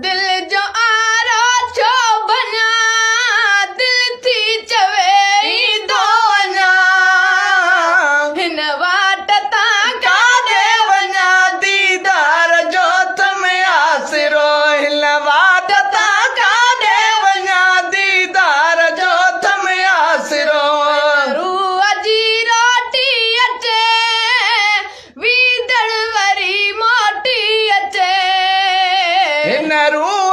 दिल जो आरो छो बना दिल थी चवे दो वना हिन वाट ता काॾे वना दीदार जो में आसिरो हिन वाट ता काॾे वञा दीदार जो में आसिरो रूह जी रोटी अचे वीदड़ वरी मोटी अचे हिन रूह